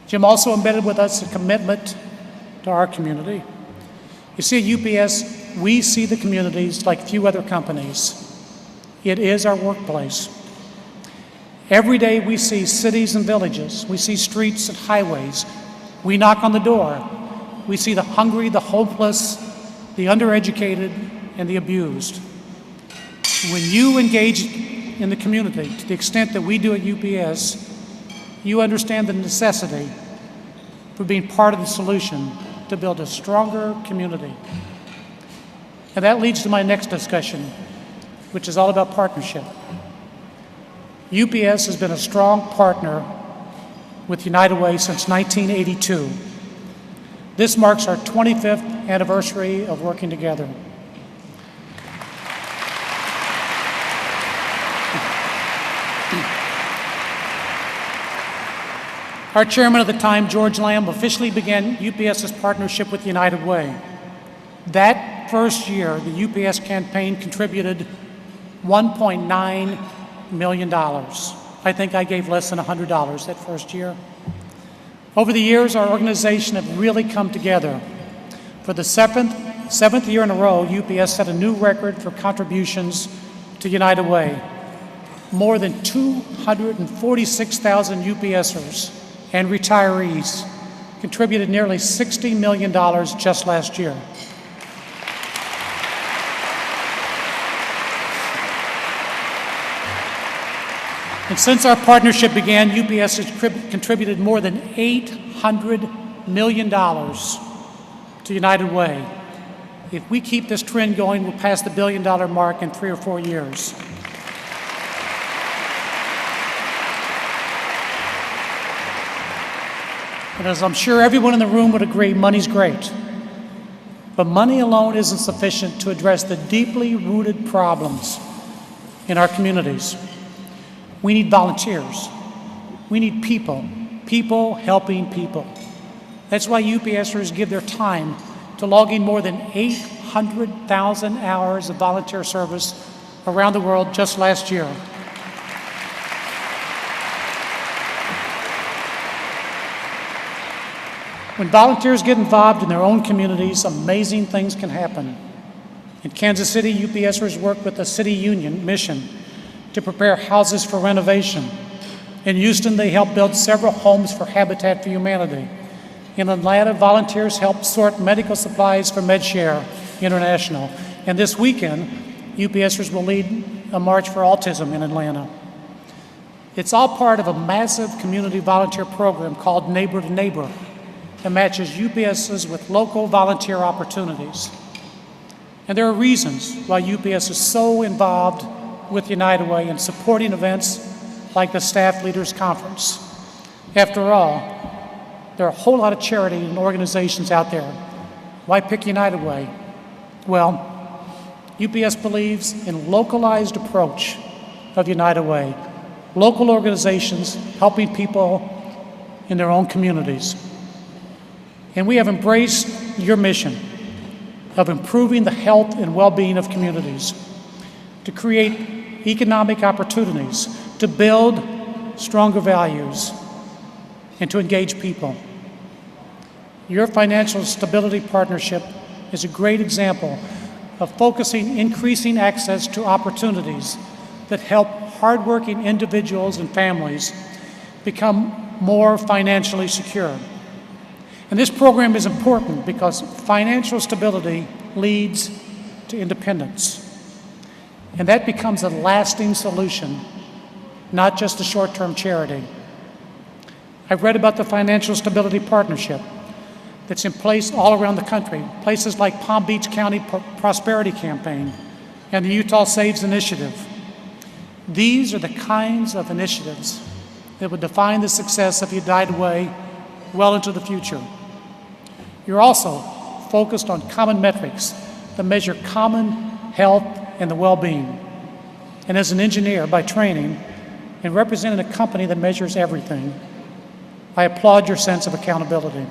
Jim also embedded with us a commitment to our community. You see, at UPS, we see the communities like few other companies. It is our workplace. Every day we see cities and villages. We see streets and highways. We knock on the door. We see the hungry, the hopeless, the undereducated, and the abused. When you engage in the community to the extent that we do at UPS, you understand the necessity for being part of the solution to build a stronger community. And that leads to my next discussion, which is all about partnership. UPS has been a strong partner with United Way since 1982. This marks our 25th anniversary of working together. Our chairman at the time, George Lamb, officially began UPS's partnership with United Way. That first year, the UPS campaign contributed $1.9 million. I think I gave less than $100 that first year. Over the years, our organization have really come together. For the seventh year in a row, UPS set a new record for contributions to United Way. More than 246,000 UPSers and retirees contributed nearly $60 million just last year. And since our partnership began, UPS has contributed more than $800 million to United Way. If we keep this trend going, we'll pass the $1 billion mark in 3 or 4 years. And as I'm sure everyone in the room would agree, money's great. But money alone isn't sufficient to address the deeply rooted problems in our communities. We need volunteers. We need people helping people. That's why UPSers give their time to logging more than 800,000 hours of volunteer service around the world just last year. When volunteers get involved in their own communities, amazing things can happen. In Kansas City, UPSers work with the City Union mission to prepare houses for renovation. In Houston, they help build several homes for Habitat for Humanity. In Atlanta, volunteers help sort medical supplies for MedShare International. And this weekend, UPSers will lead a march for autism in Atlanta. It's all part of a massive community volunteer program called Neighbor to Neighbor that matches UPSs with local volunteer opportunities. And there are reasons why UPS is so involved with United Way in supporting events like the Staff Leaders Conference. After all, there are a whole lot of charity and organizations out there. Why pick United Way? Well, UPS believes in localized approach of United Way, local organizations helping people in their own communities. And we have embraced your mission of improving the health and well-being of communities, to create economic opportunities, to build stronger values, and to engage people. Your financial stability partnership is a great example of increasing access to opportunities that help hardworking individuals and families become more financially secure. And this program is important because financial stability leads to independence. And that becomes a lasting solution, not just a short-term charity. I've read about the Financial Stability Partnership that's in place all around the country, places like Palm Beach County Prosperity Campaign and the Utah Saves Initiative. These are the kinds of initiatives that would define the success of United Way well into the future. You're also focused on common metrics that measure common health and the well-being. And as an engineer by training and representing a company that measures everything, I applaud your sense of accountability.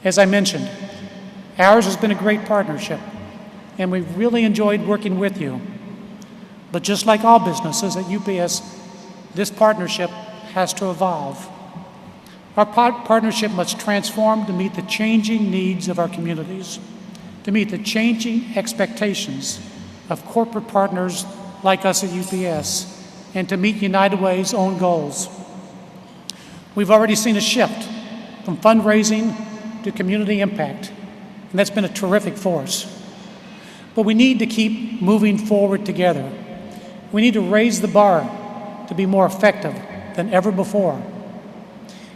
As I mentioned, ours has been a great partnership, and we've really enjoyed working with you. But just like all businesses at UPS, this partnership has to evolve. Our partnership must transform to meet the changing needs of our communities, to meet the changing expectations of corporate partners like us at UPS, and to meet United Way's own goals. We've already seen a shift from fundraising to community impact, and that's been a terrific force. But we need to keep moving forward together. We need to raise the bar to be more effective than ever before.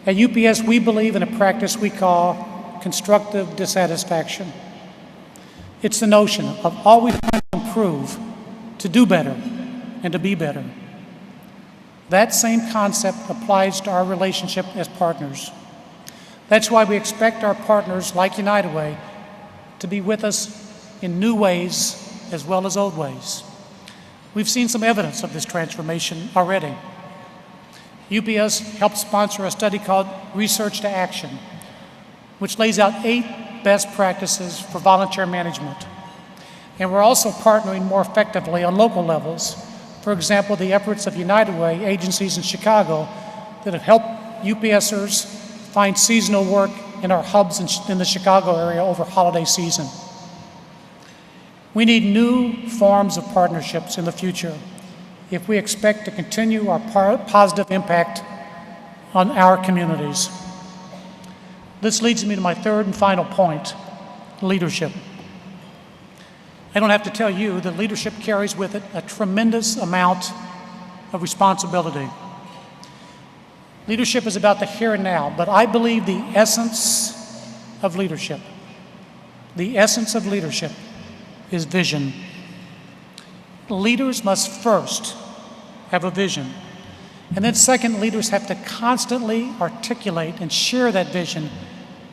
At UPS, we believe in a practice we call constructive dissatisfaction. It's the notion of always trying to improve, to do better, and to be better. That same concept applies to our relationship as partners. That's why we expect our partners, like United Way, to be with us in new ways as well as old ways. We've seen some evidence of this transformation already. UPS helped sponsor a study called Research to Action, which lays out 8 best practices for volunteer management. And we're also partnering more effectively on local levels. For example, the efforts of United Way agencies in Chicago that have helped UPSers find seasonal work in our hubs in the Chicago area over holiday season. We need new forms of partnerships in the future if we expect to continue our positive impact on our communities. This leads me to my third and final point, leadership. I don't have to tell you that leadership carries with it a tremendous amount of responsibility. Leadership is about the here and now, but I believe the essence of leadership is vision. Leaders must first have a vision. And then second, leaders have to constantly articulate and share that vision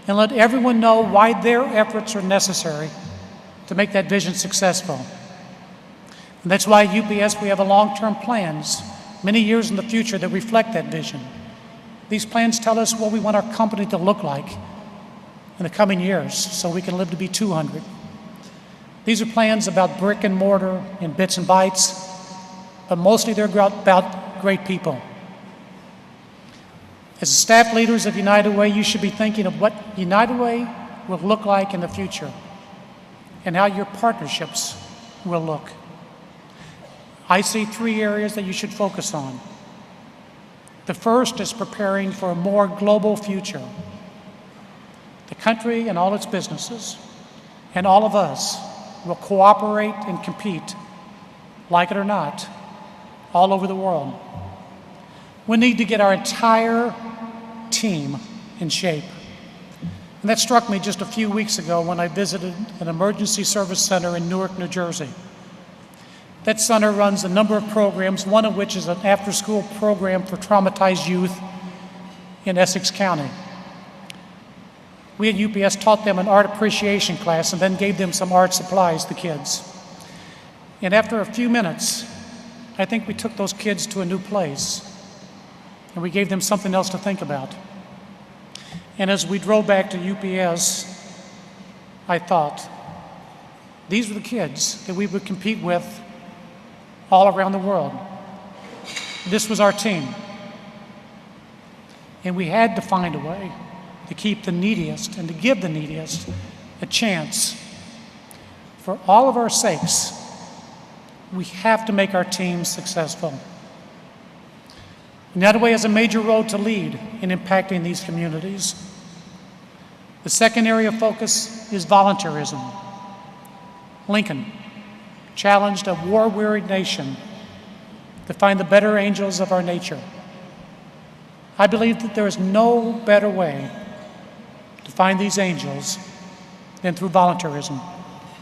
and let everyone know why their efforts are necessary to make that vision successful. And that's why at UPS we have long-term plans, many years in the future, that reflect that vision. These plans tell us what we want our company to look like in the coming years so we can live to be 200. These are plans about brick and mortar and bits and bytes, but mostly they're about great people. As staff leaders of United Way, you should be thinking of what United Way will look like in the future and how your partnerships will look. I see 3 areas that you should focus on. The first is preparing for a more global future. The country and all its businesses, and all of us, will cooperate and compete, like it or not, all over the world. We need to get our entire team in shape. And that struck me just a few weeks ago when I visited an emergency service center in Newark, New Jersey. That center runs a number of programs, one of which is an after-school program for traumatized youth in Essex County. We at UPS taught them an art appreciation class and then gave them some art supplies, the kids. And after a few minutes, I think we took those kids to a new place and we gave them something else to think about. And as we drove back to UPS, I thought, these were the kids that we would compete with all around the world. This was our team. And we had to find a way to keep the neediest and to give the neediest a chance. For all of our sakes, we have to make our teams successful. United Way has a major role to lead in impacting these communities. The second area of focus is volunteerism. Lincoln challenged a war-wearied nation to find the better angels of our nature. I believe that there is no better way to find these angels than through volunteerism.